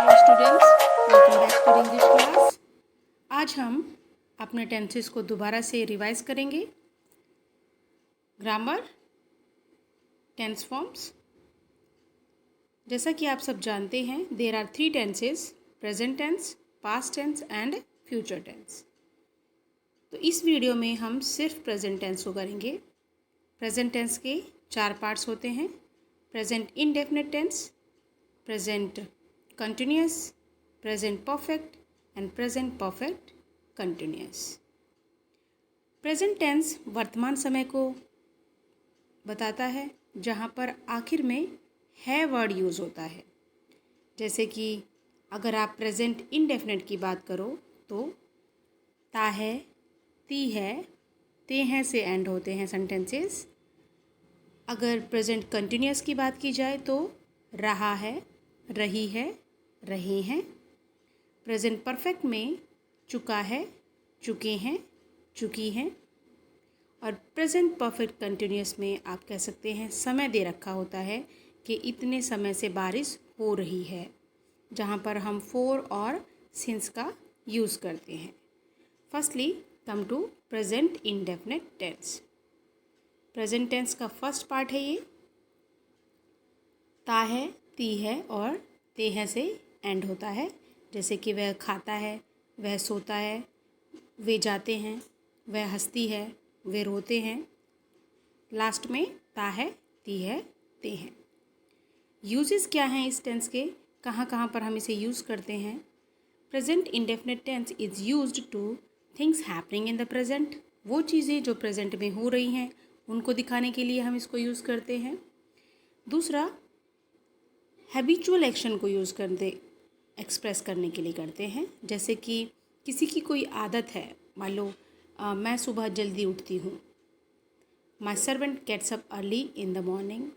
Hi students, welcome back to English class. आज हम अपने टेंसेस को दोबारा से रिवाइज करेंगे। Grammar, tense forms. जैसा कि आप सब जानते हैं, there are 3 tenses: present tense, past tense and future tense. तो इस वीडियो में हम सिर्फ प्रेजेंट टेंस को करेंगे। प्रेजेंट टेंस के 4 पार्ट्स होते हैं: present indefinite tense, present continuous, present perfect and present perfect continuous. Present tense वर्तमान समय को बताता है, जहाँ पर आखिर में है वर्ड यूज़ होता है। जैसे कि अगर आप प्रेजेंट इंडेफिनिट की बात करो तो ता है, ती है, ते हैं से एंड होते हैं सेंटेंसेस। अगर प्रेजेंट कंटिन्यूअस की बात की जाए तो रहा है, रही है, रहे हैं। प्रेजेंट परफेक्ट में चुका है, चुके हैं, चुकी हैं। और प्रेजेंट परफेक्ट कंटिन्यूअस में आप कह सकते हैं समय दे रखा होता है कि इतने समय से बारिश हो रही है, जहाँ पर हम फॉर और सिंस का यूज़ करते हैं। Firstly come to present indefinite tense. Present tense का फर्स्ट पार्ट है ये। ता है, ती है और ते हैं से एंड होता है। जैसे कि वह खाता है, वह सोता है, वे जाते हैं, वह हंसती है, वे रोते हैं। लास्ट में ता है, ती है, ते हैं। यूजेस क्या हैं इस टेंस के, कहाँ कहाँ पर हम इसे यूज़ करते हैं? Present indefinite tense is used to things happening in the present. वो चीज़ें जो प्रेजेंट में हो रही हैं उनको दिखाने के लिए हम इसको यूज़ करते हैं। दूसरा, हैबिचुअल एक्शन को यूज़ करते एक्सप्रेस करने के लिए करते हैं। जैसे कि किसी की कोई आदत है, मान लो मैं सुबह जल्दी उठती हूँ। My servant gets up early in the morning,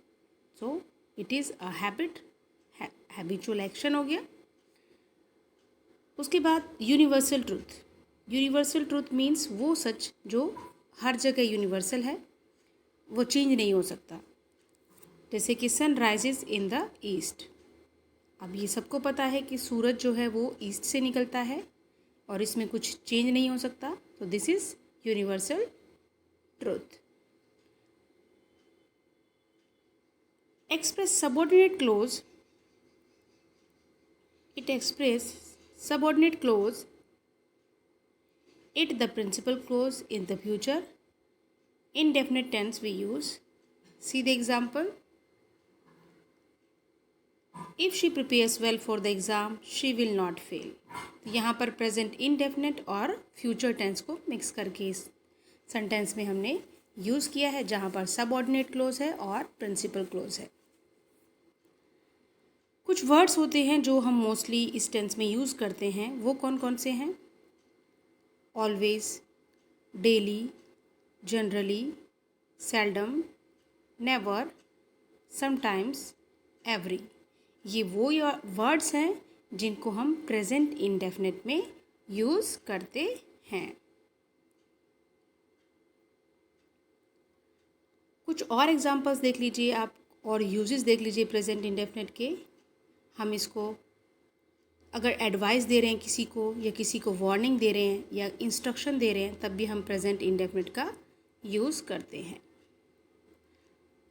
so it is a habit, habitual action हो गया। उसके बाद universal truth. Universal truth means वो सच जो हर जगह यूनिवर्सल है, वो चेंज नहीं हो सकता। जैसे कि sun rises in the east. अब ये सबको पता है कि सूरज जो है वो ईस्ट से निकलता है और इसमें कुछ चेंज नहीं हो सकता। तो this is universal truth. Express subordinate close. It express subordinate close it the principal clause in the future. Indefinite tense we use. See the example. If she prepares well for the exam, she will not fail. यहाँ पर present indefinite और future tense को mix करके इस sentence में हमने use किया है, जहाँ पर सबऑर्डिनेट क्लोज है और प्रिंसिपल क्लोज है। कुछ वर्ड्स होते हैं जो हम मोस्टली इस टेंस में यूज़ करते हैं। वो कौन कौन से हैं? Always, daily, generally, seldom, never, sometimes, every. ये वो वर्ड्स हैं जिनको हम प्रेजेंट इंडेफिनिट में यूज़ करते हैं। कुछ और एग्जांपल्स देख लीजिए आप और यूजेस देख लीजिए प्रेजेंट इंडेफिनिट के। हम इसको अगर एडवाइस दे रहे हैं किसी को, या किसी को वार्निंग दे रहे हैं या इंस्ट्रक्शन दे रहे हैं, तब भी हम प्रेजेंट इंडेफिनिट का यूज़ करते हैं।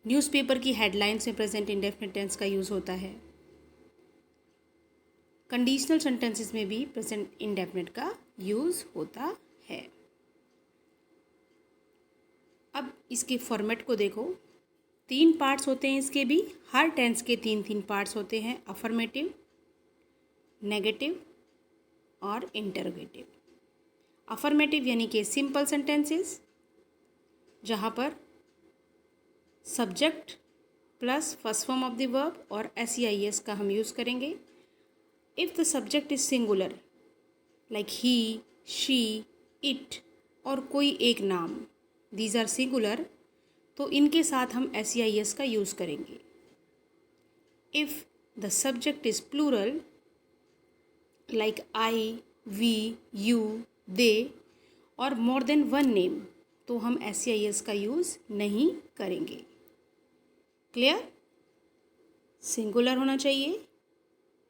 न्यूज़पेपर की हेडलाइंस में प्रेजेंट इंडेफिनिट टेंस का यूज़ होता है। कंडीशनल सेंटेंसेस में भी प्रेजेंट इंडेफिनिट का यूज़ होता है। अब इसके फॉर्मेट को देखो। 3 पार्ट्स होते हैं इसके भी। हर टेंस के 3 पार्ट्स होते हैं: अफर्मेटिव, नेगेटिव और इंटरोगेटिव। अफर्मेटिव यानी कि सिंपल सेंटेंसेस, जहाँ पर subject plus first form of the verb और SEIS का हम यूज़ करेंगे। If the subject is singular like he, she, it और कोई एक नाम, दीज आर सिंगुलर, तो इनके साथ हम SEIS का यूज़ करेंगे। If the subject is plural like I, we, you, they और मोर देन वन नेम, तो हम SEIS का यूज़ नहीं करेंगे। क्लियर? सिंगुलर होना चाहिए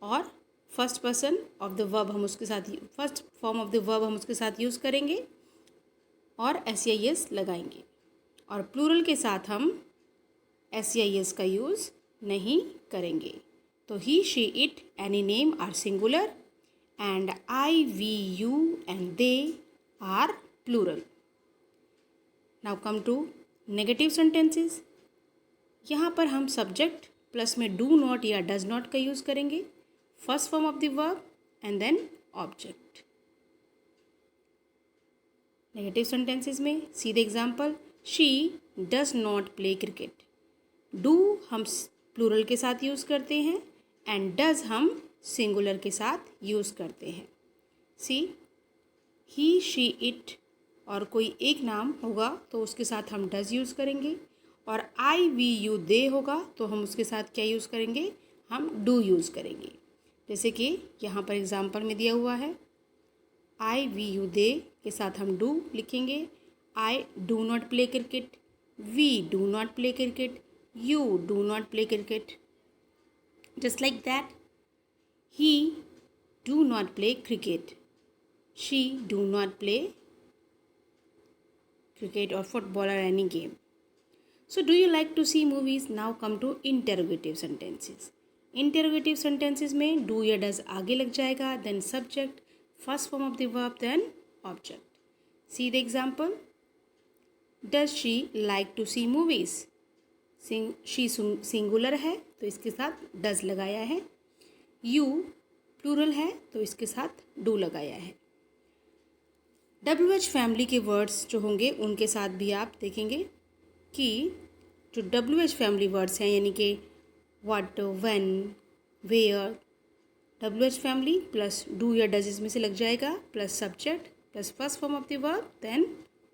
और first person of the verb हम उसके साथ first form of the verb हम उसके साथ यूज़ करेंगे और SEIS लगाएंगे, और प्लूरल के साथ हम SEIS का यूज़ नहीं करेंगे। तो he, she, it, any name are singular and I, we, you and they are plural. Now come to negative sentences. यहाँ पर हम सब्जेक्ट प्लस में डू नॉट या डज नॉट का यूज़ करेंगे, first form of the verb and then object. Negative sentences में सीधे example, she does not play cricket. Do हम प्लूरल के साथ यूज़ करते हैं एंड डज हम सिंगुलर के साथ यूज़ करते हैं। सी, ही, शी, इट और कोई एक नाम होगा तो उसके साथ हम डज यूज़ करेंगे, और I, we, you, they होगा तो हम उसके साथ क्या यूज़ करेंगे, हम डू यूज़ करेंगे। जैसे कि यहाँ पर एग्जाम्पल में दिया हुआ है, I, we, you, they के साथ हम डू लिखेंगे। I do not play cricket, we do not play cricket, you do not play cricket. Just like that, he do not play cricket, she do not play cricket or football or any game. So do you like to see movies? Now come to interrogative sentences. Interrogative sentences में do या does आगे लग जाएगा, then subject, first form of the verb, then object. See the example. Does she like to see movies? She singular है तो इसके साथ does लगाया है। You plural है तो इसके साथ do लगाया है। WH फैमिली के वर्ड्स जो होंगे उनके साथ भी आप देखेंगे कि जो WH फैमिली वर्ड्स हैं, यानी कि what, when, where, WH family plus do या डज इसमें से लग जाएगा, plus subject plus first form of the verb then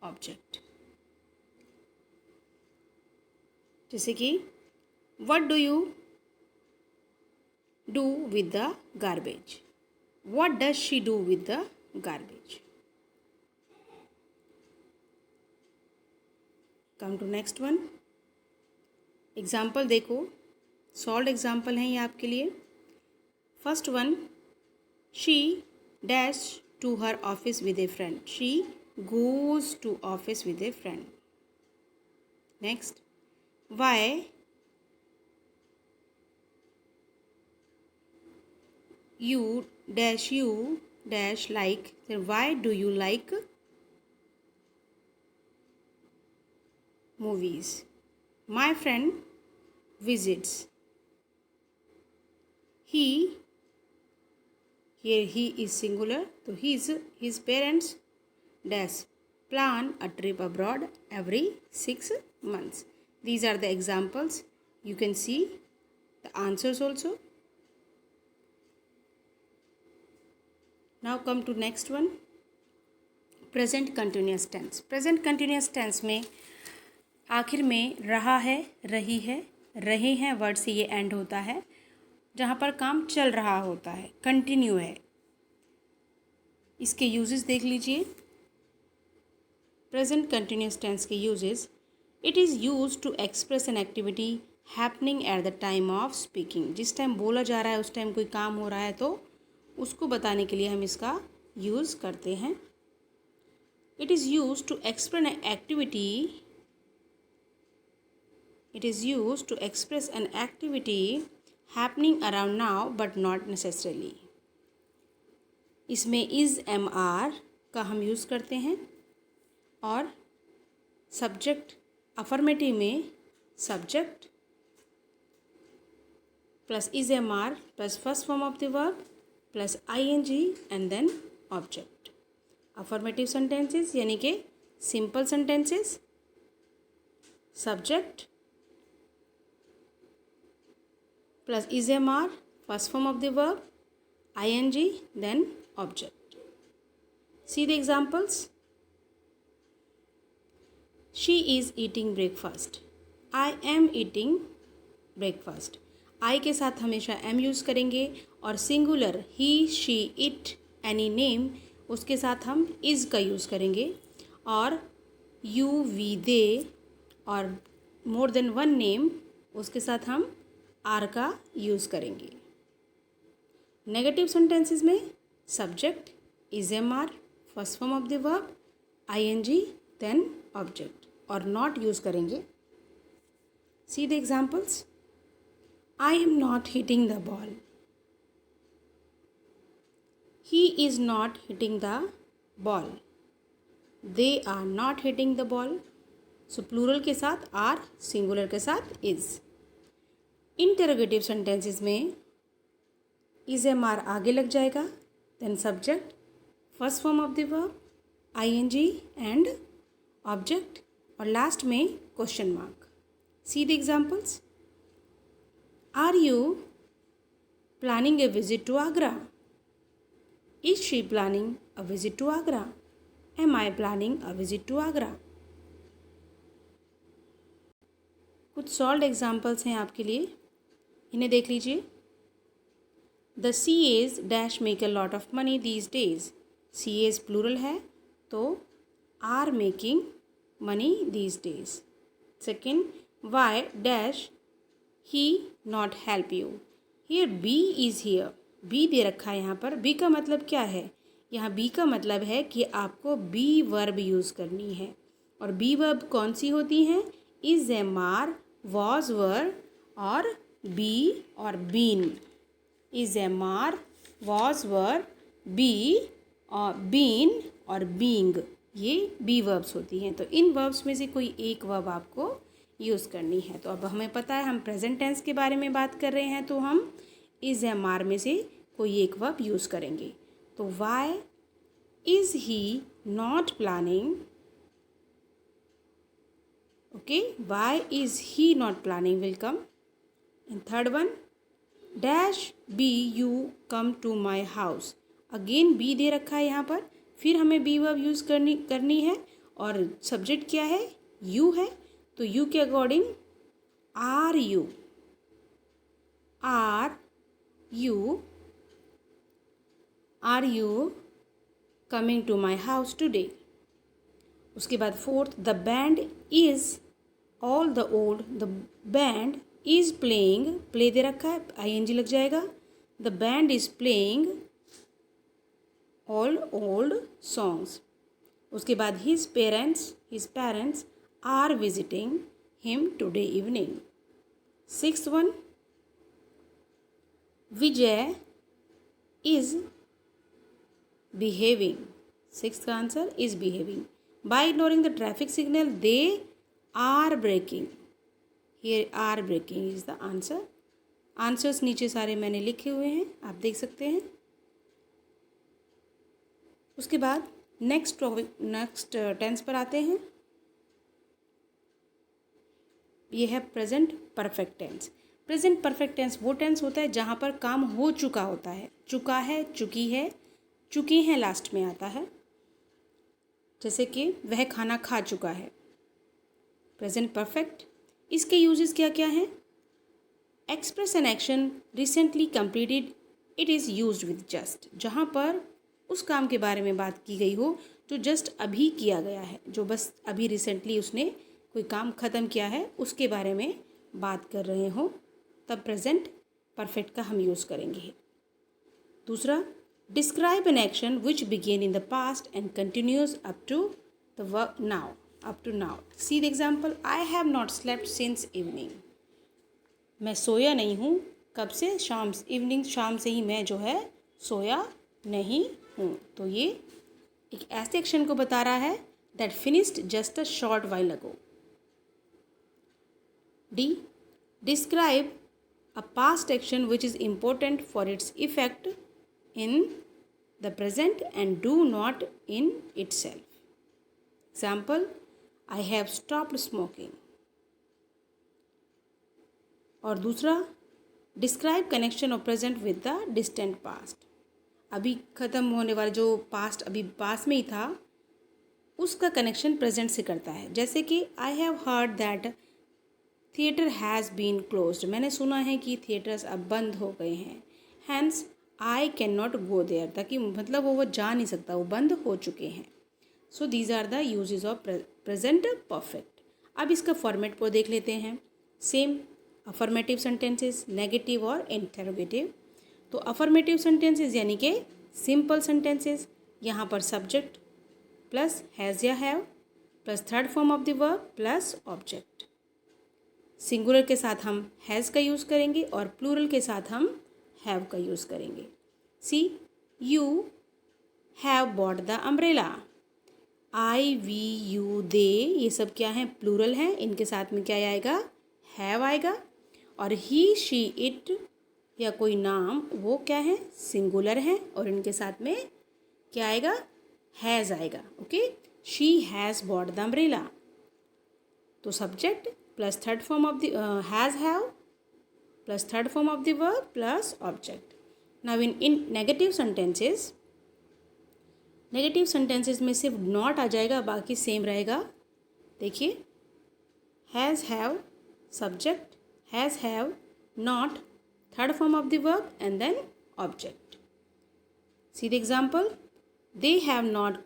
object. जैसे कि what do you do with the garbage, what does she do with the garbage. Come to next one. Example देखो, solve example हैं ये आपके लिए। First one, she dash to her office with a friend, she goes to office with a friend. Next, why you dash like, then why do you like movies? My friend visits, he, here he is singular, so his parents dash plan a trip abroad every 6 months. These are the examples. You can see the answers also. Now come to next one, present continuous tense. Present continuous tense में आखिर में रहा है, रही है, रहे हैं word से ये एंड होता है, जहाँ पर काम चल रहा होता है, कंटिन्यू है। इसके यूजेस देख लीजिए। प्रेजेंट कंटिन्यूस टेंस के uses, it is use to express an activity happening at the time of speaking. जिस टाइम बोला जा रहा है उस टाइम कोई काम हो रहा है तो उसको बताने के लिए हम इसका यूज़ करते हैं। It is use to express an activity, it is used to express an activity happening around now but not necessarily. इसमें is MR का हम यूज़ करते हैं, और सब्जेक्ट अफर्मेटिव में subject plus is MR plus first form of the verb plus ING and then object. Affirmative sentences यानी कि simple sentences, subject plus is MR, first form of the verb, ING, then object. See the examples. She is eating breakfast. I am eating breakfast. I के साथ हमेशा am use करेंगे, और singular he, she, it, any name उसके साथ हम is का use करेंगे, और you, we, they और more than one name उसके साथ हम आर का यूज़ करेंगे। नेगेटिव सेंटेंसेस में subject is am are, first form of the verb ING, then object और नॉट यूज़ करेंगे. See the examples. I am not hitting the ball. He is not hitting the ball. They are not hitting the ball. So plural के साथ are, singular के साथ is. Interrogative sentences में is am are आगे लग जाएगा, then subject, first form of the verb ING and object और last में question mark. See the examples. Are you planning a visit to Agra? Is she planning a visit to Agra? Am I planning a visit to Agra? कुछ solve examples हैं आपके लिए, इन्हें देख लीजिए. The CAs dash make a lot of money these days. CAs plural है तो are making money these days. Second, why dash he not help you. Here be is here. B दे रखा है यहाँ पर. बी का मतलब क्या है? यहाँ बी का मतलब है कि आपको बी वर्ब यूज़ करनी है. और बी वर्ब कौन सी होती हैं? Is am are, was were और बी और been. Is am are, was were, be और बीन और बीइंग, ये बी वर्ब्स होती हैं. तो इन वर्ब्स में से कोई एक वर्ब आपको यूज़ करनी है. तो अब हमें पता है हम प्रेजेंट टेंस के बारे में बात कर रहे हैं, तो हम इज एम आर में से कोई एक वर्ब यूज़ करेंगे. तो why is he not planning. Okay, why is he not planning will come. And third one, dash be you come to my house. Again be दे रखा है यहाँ पर, फिर हमें बी वर्ब यूज़ करनी है और सब्जेक्ट क्या है? यू है. तो यू के according are you coming to my house today. उसके बाद fourth, the band is all the old. The band is playing, play दे रखा है, ING लग जाएगा. The band is playing all old songs. उसके बाद his parents are visiting him today evening. Sixth one, Vijay is behaving. Sixth का answer is behaving. By ignoring the traffic signal they are breaking. Here are breaking is the answer. Answers नीचे सारे मैंने लिखे हुए हैं, आप देख सकते हैं. उसके बाद नेक्स्ट टेंस पर आते हैं. ये है present perfect tense. Present perfect tense वो टेंस होता है जहाँ पर काम हो चुका होता है. चुका है, चुकी है, चुके हैं लास्ट में आता है. जैसे कि वह खाना खा चुका है. Present perfect. इसके यूजेस क्या क्या हैं? Express an action recently completed, it is used with just. जहाँ पर उस काम के बारे में बात की गई हो जो जस्ट अभी किया गया है, जो बस अभी रिसेंटली उसने कोई काम ख़त्म किया है, उसके बारे में बात कर रहे हो, तब प्रेजेंट परफेक्ट का हम यूज़ करेंगे. दूसरा, describe an action which begin in the past and continues up to the work now. Up to now. See the example. I have not slept since evening. मैं सोया नहीं हूँ कब से? इवनिंग, शाम से ही मैं जो है सोया नहीं हूँ. तो ये एक ऐसे एक्शन को बता रहा है that finished just a short while ago. D, describe a past action which is important for its effect in the present and do not in itself. Example, I have stopped smoking. और दूसरा, describe connection of present with the distant past. अभी ख़त्म होने वाला जो past अभी पास में ही था, उसका कनेक्शन प्रेजेंट से करता है. जैसे कि I have heard that theatre has been closed. मैंने सुना है कि थिएटर्स अब बंद हो गए हैं. Hence I can not go there. ताकि मतलब वो जा नहीं सकता, वो बंद हो चुके हैं. So these are the uses of present perfect. अब इसका फॉर्मेट को देख लेते हैं. सेम अफर्मेटिव सेंटेंसेस, नेगेटिव और इंटरोगेटिव. तो अफर्मेटिव सेंटेंसेस यानी कि सिंपल सेंटेंसेस, यहाँ पर सब्जेक्ट प्लस हैज़ या have plus third form of the verb plus object. Singular के साथ हम हैज़ का यूज़ करेंगे और प्लूरल के साथ हम हैव का यूज़ करेंगे। See you have bought the umbrella. I we you they ये सब क्या है, प्लूरल हैं, इनके साथ में क्या आएगा, हैव आएगा। और ही शी इट या कोई नाम वो क्या है, सिंगुलर हैं और इनके साथ में क्या आएगा, हैज़ आएगा। Okay, she has bought the umbrella. तो subject plus third form of the has have plus third form of the verb plus object. Now in negative sentences, negative sentences में सिर्फ नॉट आ जाएगा, बाकी सेम रहेगा। देखिए, has have subject, has have not third form of the verb and then object. See the example. They have not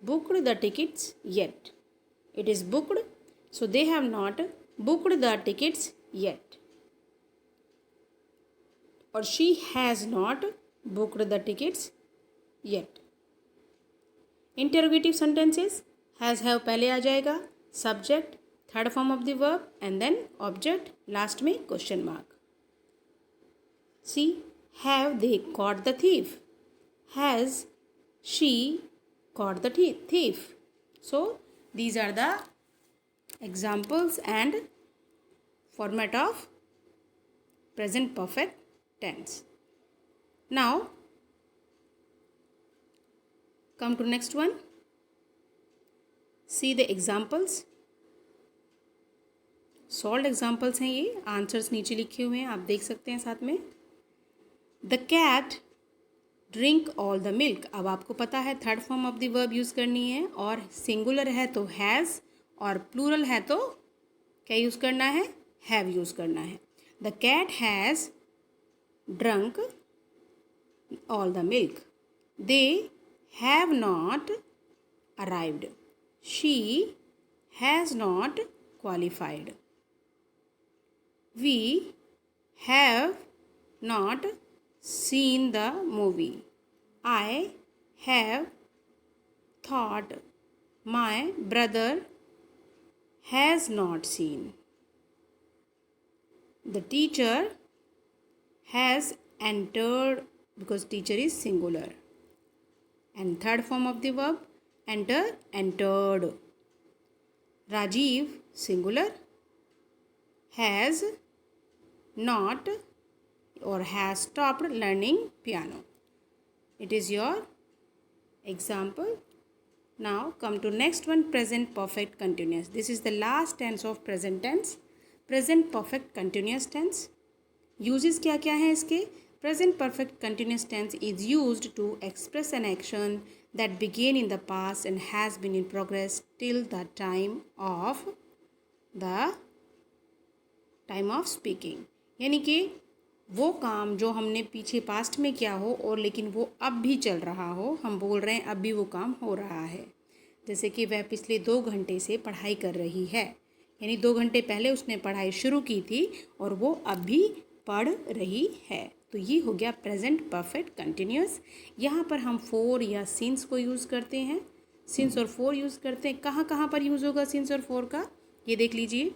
booked the tickets yet. It is booked, so they have not booked the tickets yet. Or she has not booked the tickets yet. Interrogative sentences, has have पहले आ जाएगा, subject third form of the verb and then object, last में question mark. See have they caught the thief, has she caught the thief. So these are the examples and format of present perfect tense. Now come to next one, see the examples. Solve examples हैं ये, answers नीचे लिखे हुए हैं, आप देख सकते हैं साथ में। The cat drink all the milk. अब आपको पता है third form of the verb use करनी है, और सिंगुलर है तो हैज़ और प्लूरल है तो क्या यूज़ करना है, हैव यूज़ करना है। The cat has drunk all the milk. They have not arrived. She has not qualified. We have not seen the movie. I have thought my brother has not seen. The teacher has entered, because teacher is singular. And third form of the verb, enter, entered. Rajiv singular has not or has stopped learning piano. It is your example. Now come to next one, present perfect continuous. This is the last tense of present tense, present perfect continuous tense. Uses क्या क्या है इसके? Present perfect continuous tense is used to express an action that began in the past and has been in progress till the time of speaking. यानी कि वो काम जो हमने पीछे पास्ट में किया हो और लेकिन वो अब भी चल रहा हो, हम बोल रहे हैं अब भी वो काम हो रहा है। जैसे कि वह पिछले 2 घंटे से पढ़ाई कर रही है, यानी 2 घंटे पहले उसने पढ़ाई शुरू की थी और वो अब भी पढ़ रही है। तो ये हो गया प्रेजेंट परफेक्ट कंटिन्यूअस। यहाँ पर हम फॉर या सिंस को यूज़ करते हैं, सिंस और फॉर यूज़ करते हैं। कहाँ कहाँ पर यूज़ होगा सिंस और फॉर का, ये देख लीजिए।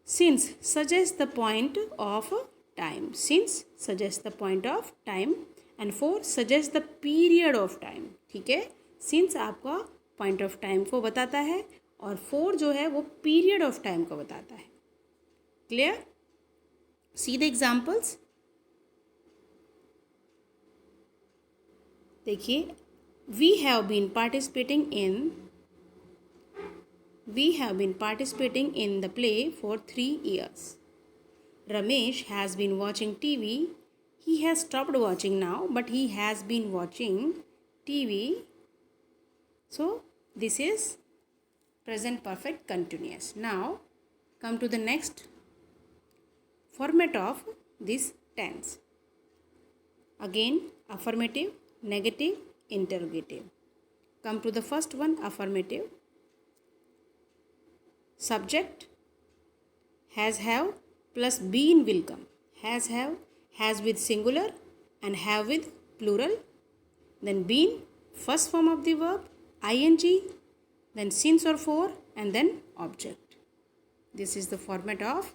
Since suggest the point of time, since suggest the point of time and for suggest the period of time. ठीक है, सिंस आपका पॉइंट ऑफ टाइम को बताता है और फॉर जो है वो पीरियड ऑफ टाइम को बताता है। क्लियर? See the examples. देखिए, we have been participating in the play for 3 years. Ramesh has been watching TV. He has stopped watching now, but he has been watching TV. So this is present perfect continuous. Now come to the next format of this tense. Again, affirmative, negative, interrogative. Come to the first one, affirmative. Subject has have plus been will come. Has have, has with singular and have with plural. Then been, first form of the verb, ing, then since or for, and then object. This is the format of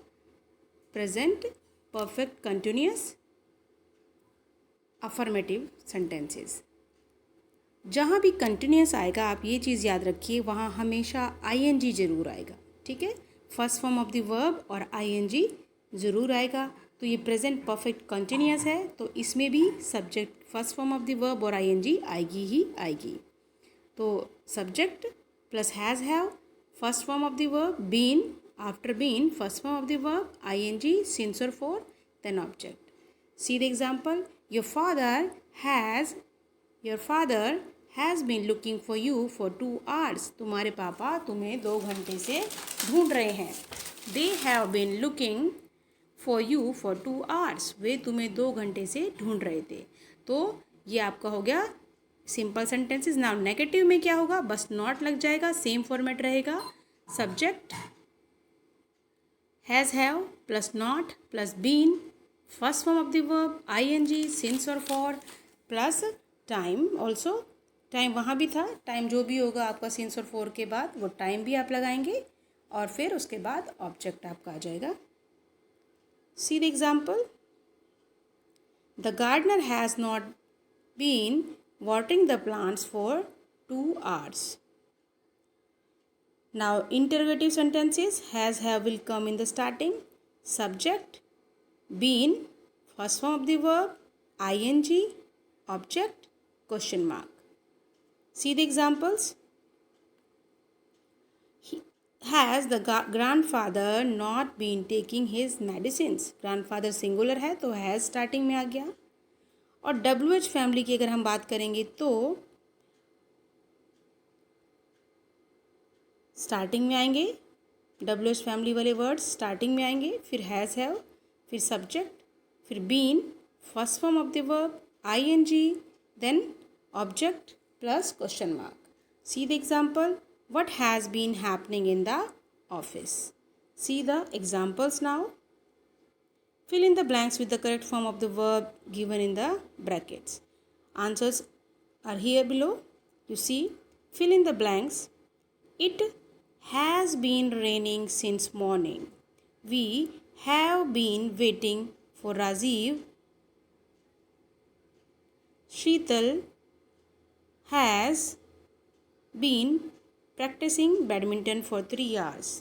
present perfect continuous affirmative sentences. जहाँ भी continuous आएगा आप ये चीज़ याद रखिए, वहाँ हमेशा ing ज़रूर आएगा. ठीक है, first form of the verb और ing ज़रूर आएगा. तो ये प्रेजेंट परफेक्ट कंटिन्यूस है, तो इसमें भी subject first form of the verb और ing आएगी ही आएगी. तो subject plus has have, first form of the verb, been, after been first form of the verb, ing, since और for, then object. See the example. Your father has been looking for you for 2 hours. तुम्हारे पापा तुम्हें 2 घंटे से ढूंढ रहे हैं. They have been looking for you for 2 hours. वे तुम्हें 2 घंटे से ढूंढ रहे थे. तो ये आपका हो गया सिंपल सेंटेंसेस. नाउ नेगेटिव में क्या होगा, बस नॉट लग जाएगा, सेम फॉर्मेट रहेगा. Subject has have plus not plus been, first form of the verb ing, since और for, plus time. Also time वहाँ भी था, टाइम जो भी होगा आपका सिंस और फॉर के बाद वो टाइम भी आप लगाएंगे और फिर उसके बाद ऑब्जेक्ट आपका आ जाएगा. See the example. The gardener has not been watering the plants for 2 hours. Now interrogative sentences. Has have will come in the starting. Subject been, first form of the verb ing, object question mark. See the examples. Has the grandfather not been taking his medicines? grandfather singular है तो has starting में आ गया. और WH family की अगर हम बात करेंगे तो स्टार्टिंग में आएंगे. WH फैमिली वाले वर्ड्स स्टार्टिंग में आएंगे, फिर हैज़ हैव, फिर सब्जेक्ट, फिर been, first form of the verb ing, then object plus question mark. See the example. What has been happening in the office. See the examples now. Fill in the blanks with the correct form of the verb given in the brackets. Answers are here below. You see, fill in the blanks. It has been raining since morning. We have been waiting for Rajiv. Sheetal has been practicing badminton for 3 hours.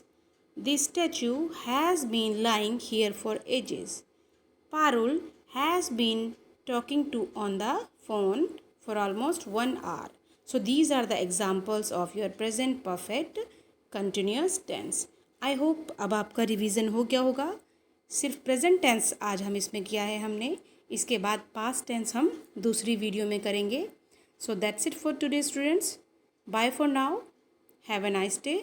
This statue has been lying here for ages. Parul has been talking to on the phone for almost 1 hour. So these are the examples of your present perfect continuous tense. I hope अब आपका revision हो गया होगा. सिर्फ present tense आज हम इसमें किया है हमने. इसके बाद पास्ट टेंस हम दूसरी वीडियो में करेंगे. So that's it for today students. Bye for now. Have a nice day.